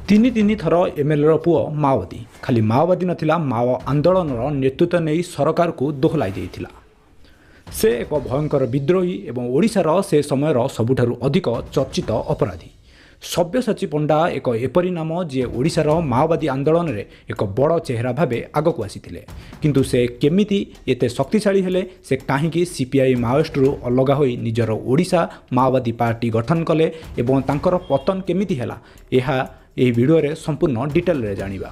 ତିନି ତିନି ଥର ଏମଏଲ୍ଏର ପୁଅ ମାଓବାଦୀ। ଖାଲି ମାଓବାଦୀ ନଥିଲା, ମାଓ ଆନ୍ଦୋଳନର ନେତୃତ୍ୱ ନେଇ ସରକାରକୁ ଦୋହଲାଇ ଦେଇଥିଲା। ସେ ଏକ ଭୟଙ୍କର ବିଦ୍ରୋହୀ ଏବଂ ଓଡ଼ିଶାର ସେ ସମୟର ସବୁଠାରୁ ଅଧିକ ଚର୍ଚ୍ଚିତ ଅପରାଧୀ। ସବ୍ୟସାଚୀ ପଣ୍ଡା ଏକ ଏପରି ନାମ ଯିଏ ଓଡ଼ିଶାର ମାଓବାଦୀ ଆନ୍ଦୋଳନରେ ଏକ ବଡ଼ ଚେହେରା ଭାବେ ଆଗକୁ ଆସିଥିଲେ। କିନ୍ତୁ ସେ କେମିତି ଏତେ ଶକ୍ତିଶାଳୀ ହେଲେ, ସେ କାହିଁକି ସିପିଆଇ ମାଓଇଷ୍ଟରୁ ଅଲଗା ହୋଇ ନିଜର ଓଡ଼ିଶା ମାଓବାଦୀ ପାର୍ଟି ଗଠନ କଲେ ଏବଂ ତାଙ୍କର ପତନ କେମିତି ହେଲା, ଏହା ଏହି ଭିଡ଼ିଓରେ ସମ୍ପୂର୍ଣ୍ଣ ଡିଟେଲରେ ଜାଣିବା।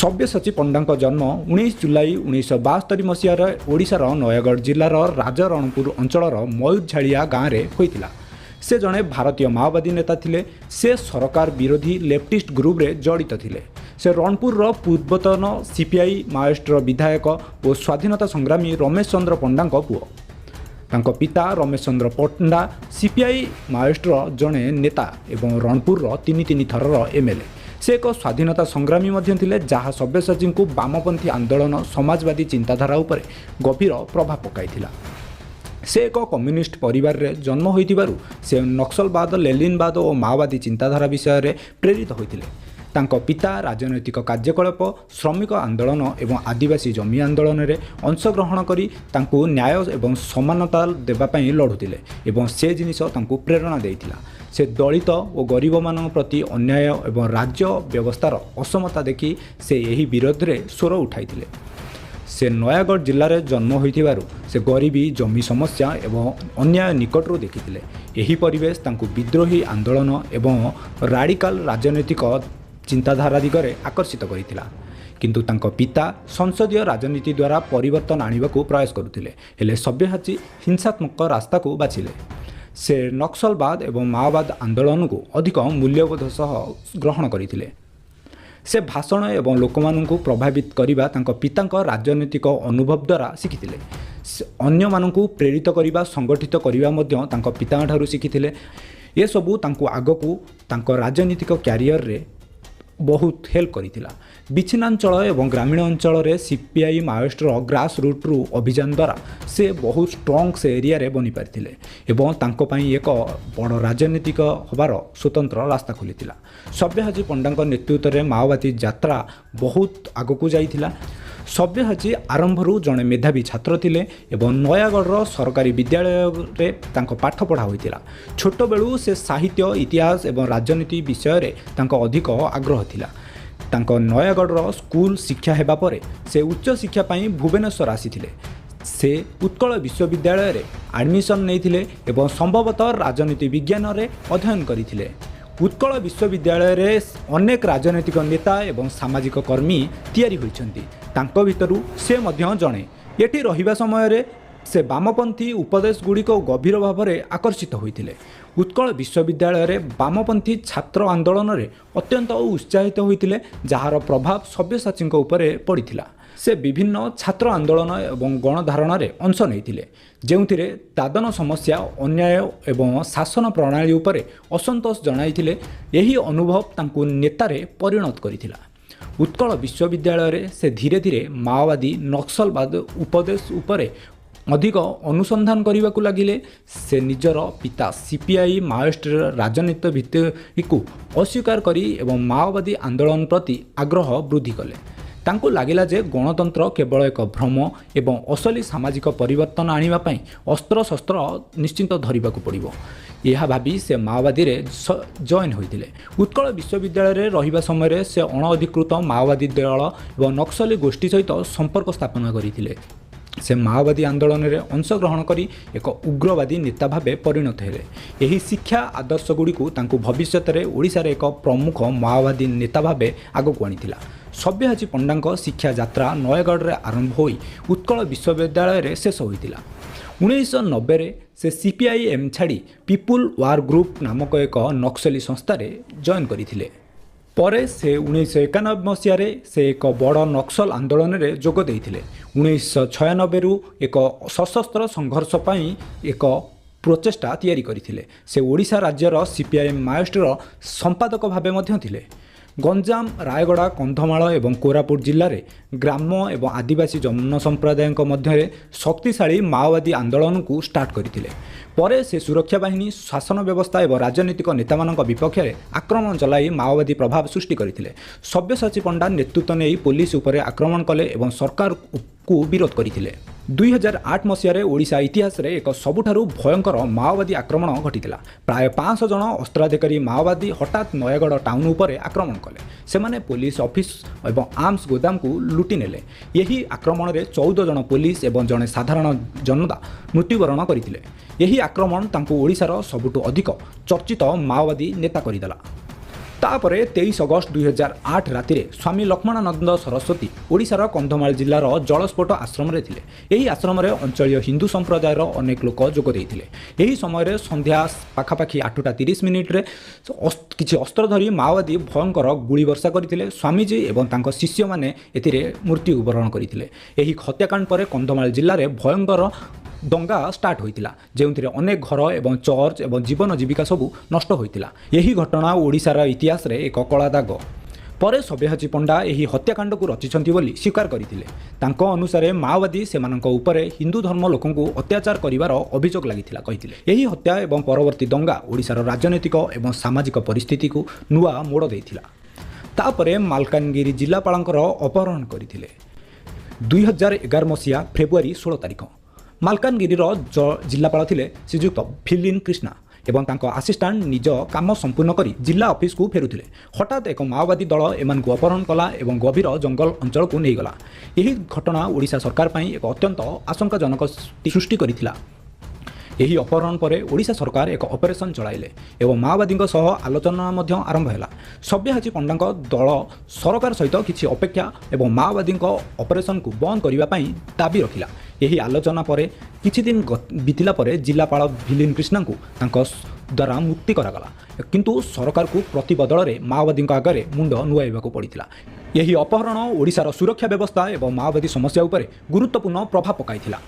ସବ୍ୟସାଚୀ ପଣ୍ଡାଙ୍କ ଜନ୍ମ 19 ଜୁଲାଇ 1972 ମସିହାରେ ଓଡ଼ିଶାର ନୟାଗଡ଼ ଜିଲ୍ଲାର ରାଜରଣପୁର ଅଞ୍ଚଳର ମୟୂରଝାଳିଆ ଗାଁରେ ହୋଇଥିଲା। ସେ ଜଣେ ଭାରତୀୟ ମାଓବାଦୀ ନେତା ଥିଲେ। ସେ ସରକାର ବିରୋଧୀ ଲେଫ୍ଟିଷ୍ଟ ଗ୍ରୁପରେ ଜଡ଼ିତ ଥିଲେ। ସେ ରଣପୁରର ପୂର୍ବତନ ସିପିଆଇ ମାଓଇଷ୍ଟର ବିଧାୟକ ଓ ସ୍ୱାଧୀନତା ସଂଗ୍ରାମୀ ରମେଶ ଚନ୍ଦ୍ର ପଣ୍ଡାଙ୍କ ପୁଅ। ତାଙ୍କ ପିତା ରମେଶ ଚନ୍ଦ୍ର ପଣ୍ଡା ସିପିଆଇ ମାଓଇଷ୍ଟର ଜଣେ ନେତା ଏବଂ ରଣପୁରର ତିନି ଥରର ଏମଏଲ୍ଏ। ସେ ଏକ ସ୍ୱାଧୀନତା ସଂଗ୍ରାମୀ ମଧ୍ୟ ଥିଲେ, ଯାହା ସବ୍ୟସାଚୀଙ୍କୁ ବାମପନ୍ଥୀ ଆନ୍ଦୋଳନ ସମାଜବାଦୀ ଚିନ୍ତାଧାରା ଉପରେ ଗଭୀର ପ୍ରଭାବ ପକାଇଥିଲା। ସେ ଏକ କମ୍ୟୁନିଷ୍ଟ ପରିବାରରେ ଜନ୍ମ ହୋଇଥିବାରୁ ସେ ନକ୍ସଲବାଦ, ଲେଲିନବାଦ ଓ ମାଓବାଦୀ ଚିନ୍ତାଧାରା ବିଷୟରେ ପ୍ରେରିତ ହୋଇଥିଲେ। ତାଙ୍କ ପିତା ରାଜନୈତିକ କାର୍ଯ୍ୟକଳାପ, ଶ୍ରମିକ ଆନ୍ଦୋଳନ ଏବଂ ଆଦିବାସୀ ଜମି ଆନ୍ଦୋଳନରେ ଅଂଶଗ୍ରହଣ କରି ତାଙ୍କୁ ନ୍ୟାୟ ଏବଂ ସମାନତା ଦେବା ପାଇଁ ଲଢ଼ୁଥିଲେ ଏବଂ ସେ ଜିନିଷ ତାଙ୍କୁ ପ୍ରେରଣା ଦେଇଥିଲା। ସେ ଦଳିତ ଓ ଗରିବମାନଙ୍କ ପ୍ରତି ଅନ୍ୟାୟ ଏବଂ ରାଜ୍ୟ ବ୍ୟବସ୍ଥାର ଅସମତା ଦେଖି ସେ ଏହି ବିରୋଧରେ ସ୍ୱର ଉଠାଇଥିଲେ। ସେ ନୟାଗଡ଼ ଜିଲ୍ଲାରେ ଜନ୍ମ ହୋଇଥିବାରୁ ସେ ଗରିବୀ, ଜମି ସମସ୍ୟା ଏବଂ ଅନ୍ୟାୟ ନିକଟରୁ ଦେଖିଥିଲେ। ଏହି ପରିବେଶ ତାଙ୍କୁ ବିଦ୍ରୋହୀ ଆନ୍ଦୋଳନ ଏବଂ ରାଡ଼ିକାଲ ରାଜନୈତିକ ଚିନ୍ତାଧାରା ଦିଗରେ ଆକର୍ଷିତ କରିଥିଲା। କିନ୍ତୁ ତାଙ୍କ ପିତା ସଂସଦୀୟ ରାଜନୀତି ଦ୍ୱାରା ପରିବର୍ତ୍ତନ ଆଣିବାକୁ ପ୍ରୟାସ କରୁଥିଲେ, ହେଲେ ସବ୍ୟସାଚୀ ହିଂସାତ୍ମକ ରାସ୍ତାକୁ ବାଛିଲେ। ସେ ନକ୍ସଲବାଦ ଏବଂ ମାଓବାଦ ଆନ୍ଦୋଳନକୁ ଅଧିକ ମୂଲ୍ୟବୋଧ ସହ ଗ୍ରହଣ କରିଥିଲେ। ସେ ଭାଷଣ ଏବଂ ଲୋକମାନଙ୍କୁ ପ୍ରଭାବିତ କରିବା ତାଙ୍କ ପିତାଙ୍କ ରାଜନୈତିକ ଅନୁଭବ ଦ୍ୱାରା ଶିଖିଥିଲେ। ଅନ୍ୟମାନଙ୍କୁ ପ୍ରେରିତ କରିବା, ସଂଗଠିତ କରିବା ମଧ୍ୟ ତାଙ୍କ ପିତାଙ୍କଠାରୁ ଶିଖିଥିଲେ। ଏସବୁ ତାଙ୍କୁ ଆଗକୁ ତାଙ୍କ ରାଜନୈତିକ କ୍ୟାରିୟରରେ ବହୁତ ହେଲ୍ପ କରିଥିଲା। ବିଚ୍ଛିନ୍ନାଞ୍ଚଳ ଏବଂ ଗ୍ରାମୀଣ ଅଞ୍ଚଳରେ ସିପିଆଇ ମାଓଇଷ୍ଟର ଗ୍ରାସ ରୁଟ୍ରୁ ଅଭିଯାନ ଦ୍ୱାରା ସେ ବହୁତ ଷ୍ଟ୍ରଙ୍ଗ ସେ ଏରିଆରେ ବନିପାରିଥିଲେ ଏବଂ ତାଙ୍କ ପାଇଁ ଏକ ବଡ଼ ରାଜନୈତିକ ହେବାର ସ୍ୱତନ୍ତ୍ର ରାସ୍ତା ଖୋଲିଥିଲା। ସବ୍ୟସାଚୀ ପଣ୍ଡାଙ୍କ ନେତୃତ୍ୱରେ ମାଓବାଦୀ ଯାତ୍ରା ବହୁତ ଆଗକୁ ଯାଇଥିଲା। ସବ୍ୟସାଚୀ ଆରମ୍ଭରୁ ଜଣେ ମେଧାବୀ ଛାତ୍ର ଥିଲେ ଏବଂ ନୟାଗଡ଼ର ସରକାରୀ ବିଦ୍ୟାଳୟରେ ତାଙ୍କ ପାଠପଢ଼ା ହୋଇଥିଲା। ଛୋଟବେଳୁ ସେ ସାହିତ୍ୟ, ଇତିହାସ ଏବଂ ରାଜନୀତି ବିଷୟରେ ତାଙ୍କ ଅଧିକ ଆଗ୍ରହ ଥିଲା। ତାଙ୍କ ନୟାଗଡ଼ର ସ୍କୁଲ ଶିକ୍ଷା ହେବା ପରେ ସେ ଉଚ୍ଚଶିକ୍ଷା ପାଇଁ ଭୁବନେଶ୍ୱର ଆସିଥିଲେ। ସେ ଉତ୍କଳ ବିଶ୍ୱବିଦ୍ୟାଳୟରେ ଆଡ଼ମିସନ୍ ନେଇଥିଲେ ଏବଂ ସମ୍ଭବତଃ ରାଜନୀତି ବିଜ୍ଞାନରେ ଅଧ୍ୟୟନ କରିଥିଲେ। ଉତ୍କଳ ବିଶ୍ୱବିଦ୍ୟାଳୟରେ ଅନେକ ରାଜନୈତିକ ନେତା ଏବଂ ସାମାଜିକ କର୍ମୀ ତିଆରି ହୋଇଛନ୍ତି, ତାଙ୍କ ଭିତରୁ ସେ ମଧ୍ୟ ଜଣେ। ଏଠି ରହିବା ସମୟରେ ସେ ବାମପନ୍ଥୀ ଉପଦେଶଗୁଡ଼ିକ ଗଭୀର ଭାବରେ ଆକର୍ଷିତ ହୋଇଥିଲେ। ଉତ୍କଳ ବିଶ୍ୱବିଦ୍ୟାଳୟରେ ବାମପନ୍ଥୀ ଛାତ୍ର ଆନ୍ଦୋଳନରେ ଅତ୍ୟନ୍ତ ଉତ୍ସାହିତ ହୋଇଥିଲେ, ଯାହାର ପ୍ରଭାବ ସବ୍ୟସାଚୀଙ୍କ ଉପରେ ପଡ଼ିଥିଲା। ସେ ବିଭିନ୍ନ ଛାତ୍ର ଆନ୍ଦୋଳନ ଏବଂ ଗଣଧାରଣାରେ ଅଂଶ ନେଇଥିଲେ, ଯେଉଁଥିରେ ଦାଦନ ସମସ୍ୟା, ଅନ୍ୟାୟ ଏବଂ ଶାସନ ପ୍ରଣାଳୀ ଉପରେ ଅସନ୍ତୋଷ ଜଣାଇଥିଲେ। ଏହି ଅନୁଭବ ତାଙ୍କୁ ନେତାରେ ପରିଣତ କରିଥିଲା। ଉତ୍କଳ ବିଶ୍ୱବିଦ୍ୟାଳୟରେ ସେ ଧୀରେ ଧୀରେ ମାଓବାଦୀ, ନକ୍ସଲବାଦ ଉପଦେଶ ଉପରେ ଅଧିକ ଅନୁସନ୍ଧାନ କରିବାକୁ ଲାଗିଲେ। ସେ ନିଜର ପିତା ସିପିଆଇ ମାଓଇଷ୍ଟର ରାଜନୀତି ଭିତ୍ତିକୁ ଅସ୍ୱୀକାର କରି ଏବଂ ମାଓବାଦୀ ଆନ୍ଦୋଳନ ପ୍ରତି ଆଗ୍ରହ ବୃଦ୍ଧି କଲେ। ତାଙ୍କୁ ଲାଗିଲା ଯେ ଗଣତନ୍ତ୍ର କେବଳ ଏକ ଭ୍ରମ ଏବଂ ଅସଲି ସାମାଜିକ ପରିବର୍ତ୍ତନ ଆଣିବା ପାଇଁ ଅସ୍ତ୍ରଶସ୍ତ୍ର ନିଶ୍ଚିତ ଧରିବାକୁ ପଡ଼ିବ। ଏହା ଭାବି ସେ ମାଓବାଦୀରେ ଜଏନ୍ ହୋଇଥିଲେ। ଉତ୍କଳ ବିଶ୍ୱବିଦ୍ୟାଳୟରେ ରହିବା ସମୟରେ ସେ ଅଣଅଧିକୃତ ମାଓବାଦୀ ଦଳ ଏବଂ ନକ୍ସଲି ଗୋଷ୍ଠୀ ସହିତ ସମ୍ପର୍କ ସ୍ଥାପନ କରିଥିଲେ। ସେ ମାଓବାଦୀ ଆନ୍ଦୋଳନରେ ଅଂଶଗ୍ରହଣ କରି ଏକ ଉଗ୍ରବାଦୀ ନେତା ଭାବେ ପରିଣତ ହେଲେ। ଏହି ଶିକ୍ଷା ଆଦର୍ଶଗୁଡ଼ିକୁ ତାଙ୍କୁ ଭବିଷ୍ୟତରେ ଓଡ଼ିଶାରେ ଏକ ପ୍ରମୁଖ ମାଓବାଦୀ ନେତା ଭାବେ ଆଗକୁ ଆଣିଥିଲା। ସବ୍ୟସାଚୀ ପଣ୍ଡାଙ୍କ ଶିକ୍ଷା ଯାତ୍ରା ନୟାଗଡ଼ରେ ଆରମ୍ଭ ହୋଇ ଉତ୍କଳ ବିଶ୍ୱବିଦ୍ୟାଳୟରେ ଶେଷ ହୋଇଥିଲା। 1990ରେ ସେ ସିପିଆଇଏମ୍ ଛାଡ଼ି ପିପୁଲ ୱାର୍ ଗ୍ରୁପ ନାମକ ଏକ ନକ୍ସଲି ସଂସ୍ଥାରେ ଜଏନ୍ କରିଥିଲେ। ପରେ ସେ 1991 ମସିହାରେ ସେ ଏକ ବଡ଼ ନକ୍ସଲ ଆନ୍ଦୋଳନରେ ଯୋଗ ଦେଇଥିଲେ। 1996ରୁ ଏକ ସଶସ୍ତ୍ର ସଂଘର୍ଷ ପାଇଁ ଏକ ପ୍ରଚେଷ୍ଟା ତିଆରି କରିଥିଲେ। ସେ ଓଡ଼ିଶା ରାଜ୍ୟର ସିପିଆଇଏମ୍ ମାଓଇଷ୍ଟର ସମ୍ପାଦକ ଭାବେ ମଧ୍ୟ ଥିଲେ। ଗଞ୍ଜାମ, ରାୟଗଡ଼ା, କନ୍ଧମାଳ ଏବଂ କୋରାପୁଟ ଜିଲ୍ଲାରେ ଗ୍ରାମ ଏବଂ ଆଦିବାସୀ ଜନସମ୍ପ୍ରଦାୟଙ୍କ ମଧ୍ୟରେ ଶକ୍ତିଶାଳୀ ମାଓବାଦୀ ଆନ୍ଦୋଳନକୁ ଷ୍ଟାର୍ଟ କରିଥିଲେ। ପରେ ସେ ସୁରକ୍ଷା ବାହିନୀ, ଶାସନ ବ୍ୟବସ୍ଥା ଏବଂ ରାଜନୈତିକ ନେତାମାନଙ୍କ ବିପକ୍ଷରେ ଆକ୍ରମଣ ଚଳାଇ ମାଓବାଦୀ ପ୍ରଭାବ ସୃଷ୍ଟି କରିଥିଲେ। ସବ୍ୟସାଚୀ ପଣ୍ଡା ନେତୃତ୍ୱ ନେଇ ପୋଲିସ ଉପରେ ଆକ୍ରମଣ କଲେ ଏବଂ ସରକାରକୁ ବିରୋଧ କରିଥିଲେ। 2008 ମସିହାରେ ଓଡ଼ିଶା ଇତିହାସରେ ଏକ ସବୁଠାରୁ ଭୟଙ୍କର ମାଓବାଦୀ ଆକ୍ରମଣ ଘଟିଥିଲା। ପ୍ରାୟ 500 ଜଣ ଅସ୍ତ୍ରାଧିକାରୀ ମାଓବାଦୀ ହଠାତ୍ ନୟାଗଡ଼ ଟାଉନ୍ ଉପରେ ଆକ୍ରମଣ କଲେ। ସେମାନେ ପୋଲିସ ଅଫିସ ଏବଂ ଆର୍ମସ୍ ଗୋଦାମକୁ ଲୁଟି ନେଲେ। ଏହି ଆକ୍ରମଣରେ 14 ଜଣ ପୋଲିସ ଏବଂ ଜଣେ ସାଧାରଣ ଜନତା ମୃତ୍ୟୁବରଣ କରିଥିଲେ। ଏହି ଆକ୍ରମଣ ତାଙ୍କୁ ଓଡ଼ିଶାର ସବୁଠୁ ଅଧିକ ଚର୍ଚ୍ଚିତ ମାଓବାଦୀ ନେତା କରିଦେଲା। ତାପରେ 23 ଅଗଷ୍ଟ 2008 ରାତିରେ ସ୍ୱାମୀ ଲକ୍ଷ୍ମଣାନନ୍ଦ ସରସ୍ୱତୀ ଓଡ଼ିଶାର କନ୍ଧମାଳ ଜିଲ୍ଲାର ଜଳସ୍ଫୋଟ ଆଶ୍ରମରେ ଥିଲେ। ଏହି ଆଶ୍ରମରେ ଅଞ୍ଚଳୀୟ ହିନ୍ଦୁ ସମ୍ପ୍ରଦାୟର ଅନେକ ଲୋକ ଯୋଗ ଦେଇଥିଲେ। ଏହି ସମୟରେ ସନ୍ଧ୍ୟା ପାଖାପାଖି 8:30 କିଛି ଅସ୍ତ୍ର ଧରି ମାଓବାଦୀ ଭୟଙ୍କର ଗୁଳି ବର୍ଷା କରିଥିଲେ। ସ୍ୱାମୀଜୀ ଏବଂ ତାଙ୍କ ଶିଷ୍ୟମାନେ ଏଥିରେ ମୃତ୍ୟୁବରଣ କରିଥିଲେ। ଏହି ହତ୍ୟାକାଣ୍ଡ ପରେ କନ୍ଧମାଳ ଜିଲ୍ଲାରେ ଭୟଙ୍କର ଦଙ୍ଗା ଷ୍ଟାର୍ଟ ହୋଇଥିଲା, ଯେଉଁଥିରେ ଅନେକ ଘର ଏବଂ ଚର୍ଚ୍ଚ ଏବଂ ଜୀବନ ଜୀବିକା ସବୁ ନଷ୍ଟ ହୋଇଥିଲା। ଏହି ଘଟଣା ଓଡ଼ିଶାର ଇତିହାସରେ ଏକ କଳା ଦାଗ। ପରେ ସବ୍ୟସାଚୀ ପଣ୍ଡା ଏହି ହତ୍ୟାକାଣ୍ଡକୁ ରଚିଛନ୍ତି ବୋଲି ସ୍ୱୀକାର କରିଥିଲେ। ତାଙ୍କ ଅନୁସାରେ ମାଓବାଦୀ ସେମାନଙ୍କ ଉପରେ ହିନ୍ଦୁ ଧର୍ମ ଲୋକଙ୍କୁ ଅତ୍ୟାଚାର କରିବାର ଅଭିଯୋଗ ଲାଗିଥିଲା କହିଥିଲେ। ଏହି ହତ୍ୟା ଏବଂ ପରବର୍ତ୍ତୀ ଦଙ୍ଗା ଓଡ଼ିଶାର ରାଜନୈତିକ ଏବଂ ସାମାଜିକ ପରିସ୍ଥିତିକୁ ନୂଆ ମୋଡ଼ ଦେଇଥିଲା। ତାପରେ ମାଲକାନଗିରି ଜିଲ୍ଲାପାଳଙ୍କର ଅପହରଣ କରିଥିଲେ। 2011 ମସିହା ଫେବୃଆରୀ 16 ତାରିଖ ମାଲକାନଗିରିର ଜିଲ୍ଲାପାଳ ଥିଲେ ଶ୍ରୀଯୁକ୍ତ ଫିଲିନ୍ କ୍ରିଷ୍ଣା ଏବଂ ତାଙ୍କ ଆସିଷ୍ଟାଣ୍ଟ ନିଜ କାମ ସମ୍ପୂର୍ଣ୍ଣ କରି ଜିଲ୍ଲା ଅଫିସକୁ ଫେରୁଥିଲେ। ହଠାତ୍ ଏକ ମାଓବାଦୀ ଦଳ ଏମାନଙ୍କୁ ଅପହରଣ କଲା ଏବଂ ଗଭୀର ଜଙ୍ଗଲ ଅଞ୍ଚଳକୁ ନେଇଗଲା। ଏହି ଘଟଣା ଓଡ଼ିଶା ସରକାର ପାଇଁ ଏକ ଅତ୍ୟନ୍ତ ଆଶଙ୍କାଜନକ ସୃଷ୍ଟି କରିଥିଲା। ଏହି ଅପହରଣ ପରେ ଓଡ଼ିଶା ସରକାର ଏକ ଅପରେସନ୍ ଚଳାଇଲେ ଏବଂ ମାଓବାଦୀଙ୍କ ସହ ଆଲୋଚନା ମଧ୍ୟ ଆରମ୍ଭ ହେଲା। ସବ୍ୟସାଚୀ ପଣ୍ଡାଙ୍କ ଦଳ ସରକାର ସହିତ କିଛି ଅପେକ୍ଷା ଏବଂ ମାଓବାଦୀଙ୍କ ଅପରେସନ୍କୁ ବନ୍ଦ କରିବା ପାଇଁ ଦାବି ରଖିଲା। ଏହି ଆଲୋଚନା ପରେ କିଛି ଦିନ ବିତିଲା ପରେ ଜିଲ୍ଲାପାଳ ଭିଲିନ୍ କ୍ରିଷ୍ଣାଙ୍କୁ ତାଙ୍କ ଦ୍ୱାରା ମୁକ୍ତି କରାଗଲା, କିନ୍ତୁ ସରକାରକୁ ପ୍ରତିବଦଳରେ ମାଓବାଦୀଙ୍କ ଆଗରେ ମୁଣ୍ଡ ନୁଆଇବାକୁ ପଡ଼ିଥିଲା। ଏହି ଅପହରଣ ଓଡ଼ିଶାର ସୁରକ୍ଷା ବ୍ୟବସ୍ଥା ଏବଂ ମାଓବାଦୀ ସମସ୍ୟା ଉପରେ ଗୁରୁତ୍ୱପୂର୍ଣ୍ଣ ପ୍ରଭାବ ପକାଇଥିଲା।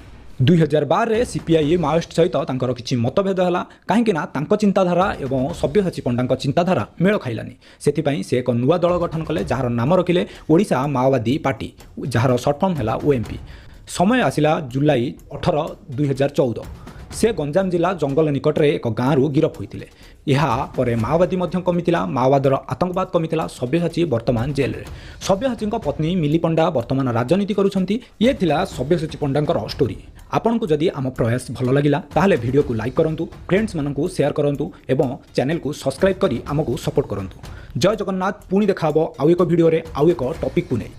2012ରେ ସିପିଆଇ ମାଓଇଷ୍ଟ ସହିତ ତାଙ୍କର କିଛି ମତଭେଦ ହେଲା, କାହିଁକିନା ତାଙ୍କ ଚିନ୍ତାଧାରା ଏବଂ ସବ୍ୟସାଚୀ ପଣ୍ଡାଙ୍କ ଚିନ୍ତାଧାରା ମେଳ ଖାଇଲାନି। ସେଥିପାଇଁ ସେ ଏକ ନୂଆ ଦଳ ଗଠନ କଲେ, ଯାହାର ନାମ ରଖିଲେ ଓଡ଼ିଶା ମାଓବାଦୀ ପାର୍ଟି, ଯାହାର ସର୍ଟ ଫର୍ମ ହେଲା OMP। ସମୟ ଆସିଲା ଜୁଲାଇ 18, 2014। ସେ ଗଞ୍ଜାମ ଜିଲ୍ଲା ଜଙ୍ଗଲ ନିକଟରେ ଏକ ଗାଁରୁ ଗିରଫ ହୋଇଥିଲେ। ଏହା ପରେ ମାଓବାଦୀ ମଧ୍ୟ କମିଥିଲା, ମାଓବାଦର ଆତଙ୍କବାଦ କମିଥିଲା। ସବ୍ୟସାଚୀ ବର୍ତ୍ତମାନ ଜେଲରେ। ସବ୍ୟସାଚୀଙ୍କ ପତ୍ନୀ ମିଲି ପଣ୍ଡା ବର୍ତ୍ତମାନ ରାଜନୀତି କରୁଛନ୍ତି। ଇଏ ଥିଲା ସବ୍ୟସାଚୀ ପଣ୍ଡାଙ୍କର ଷ୍ଟୋରି। ଆପଣଙ୍କୁ ଯଦି ଆମ ପ୍ରୟାସ ଭଲ ଲାଗିଲା ତାହେଲେ ଭିଡ଼ିଓକୁ ଲାଇକ୍ କରନ୍ତୁ, ଫ୍ରେଣ୍ଡସ୍ମାନଙ୍କୁ ସେୟାର କରନ୍ତୁ ଏବଂ ଚ୍ୟାନେଲକୁ ସବସ୍କ୍ରାଇବ୍ କରି ଆମକୁ ସପୋର୍ଟ କରନ୍ତୁ। ଜୟ ଜଗନ୍ନାଥ। ପୁଣି ଦେଖା ହେବ ଆଉ ଏକ ଭିଡ଼ିଓରେ ଆଉ ଏକ ଟପିକକୁ ନେଇ।